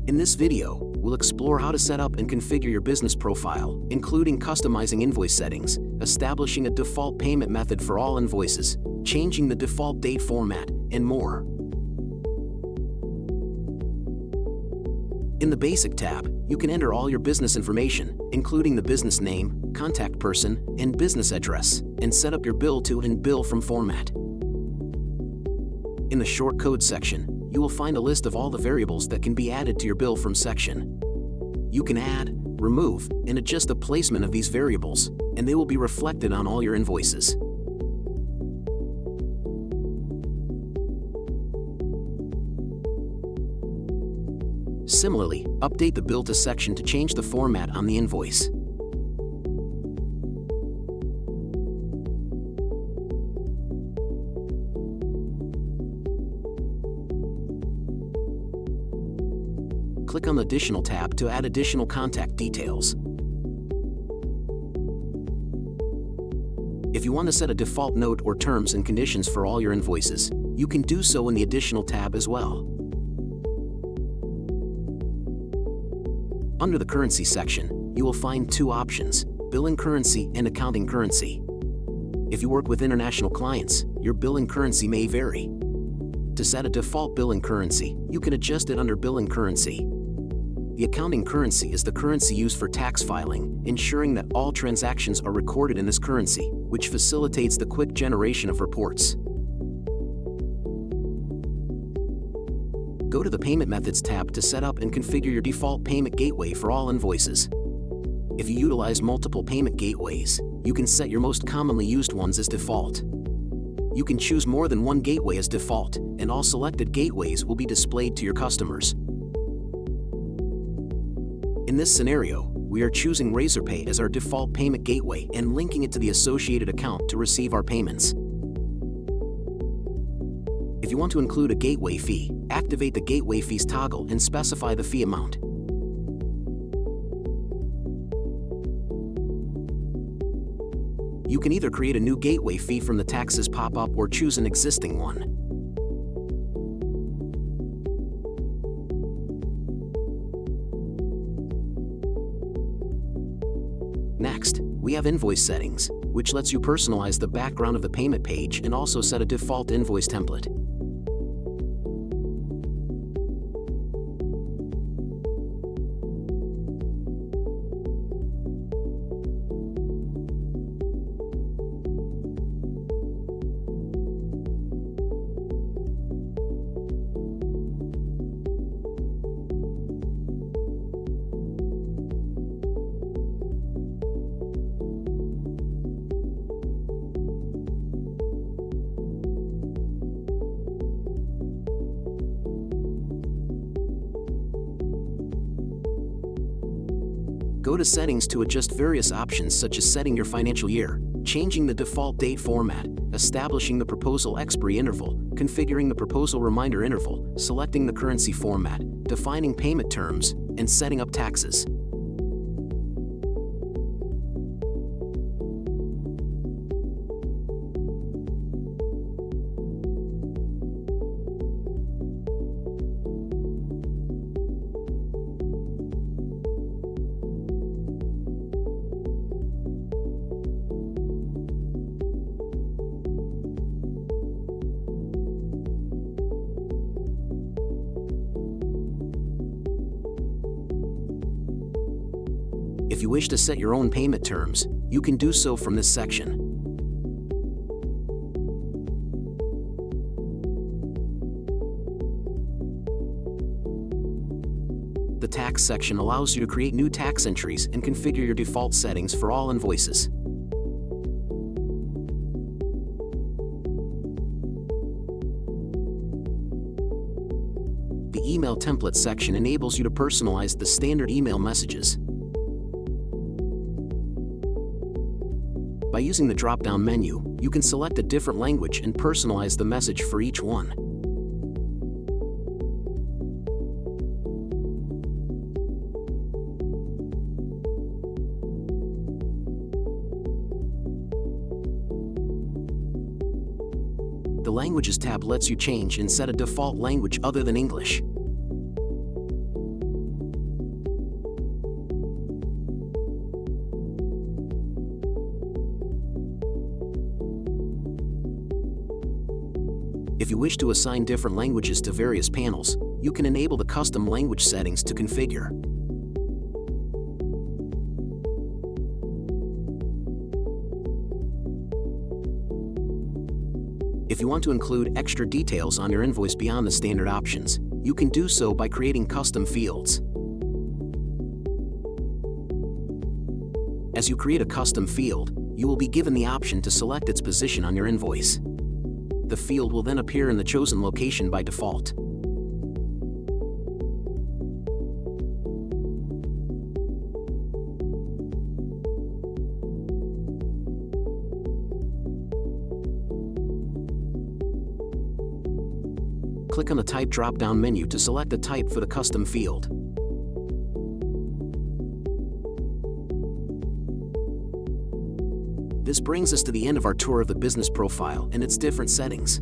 In this video, we'll explore how to set up and configure your business profile, including customizing invoice settings, establishing a default payment method for all invoices, changing the default date format, and more. In the Basic tab, you can enter all your business information, including the business name, contact person, and business address, and set up your bill to and bill from format. In the Short Code section, you will find a list of all the variables that can be added to your bill from section. You can add, remove, and adjust the placement of these variables, and they will be reflected on all your invoices. Similarly, update the Bill to section to change the format on the invoice. Click on the Additional tab to add additional contact details. If you want to set a default note or terms and conditions for all your invoices, you can do so in the Additional tab as well. Under the Currency section, you will find two options: billing currency and accounting currency. If you work with international clients, your billing currency may vary. To set a default billing currency, you can adjust it under billing currency. The accounting currency is the currency used for tax filing, ensuring that all transactions are recorded in this currency, which facilitates the quick generation of reports. Go to the Payment Methods tab to set up and configure your default payment gateway for all invoices. If you utilize multiple payment gateways, you can set your most commonly used ones as default. You can choose more than one gateway as default, and all selected gateways will be displayed to your customers. In this scenario, we are choosing Razorpay as our default payment gateway and linking it to the associated account to receive our payments. If you want to include a gateway fee, activate the Gateway Fees toggle and specify the fee amount. You can either create a new gateway fee from the taxes pop-up or choose an existing one. Next, we have Invoice Settings, which lets you personalize the background of the payment page and also set a default invoice template. Go to Settings to adjust various options such as setting your financial year, changing the default date format, establishing the proposal expiry interval, configuring the proposal reminder interval, selecting the currency format, defining payment terms, and setting up taxes. If you wish to set your own payment terms, you can do so from this section. The Tax section allows you to create new tax entries and configure your default settings for all invoices. The Email Template section enables you to personalize the standard email messages. By using the drop-down menu, you can select a different language and personalize the message for each one. The Languages tab lets you change and set a default language other than English. If you wish to assign different languages to various panels, you can enable the custom language settings to configure. If you want to include extra details on your invoice beyond the standard options, you can do so by creating custom fields. As you create a custom field, you will be given the option to select its position on your invoice. The field will then appear in the chosen location by default. Click on the Type drop-down menu to select a type for the custom field. This brings us to the end of our tour of the business profile and its different settings.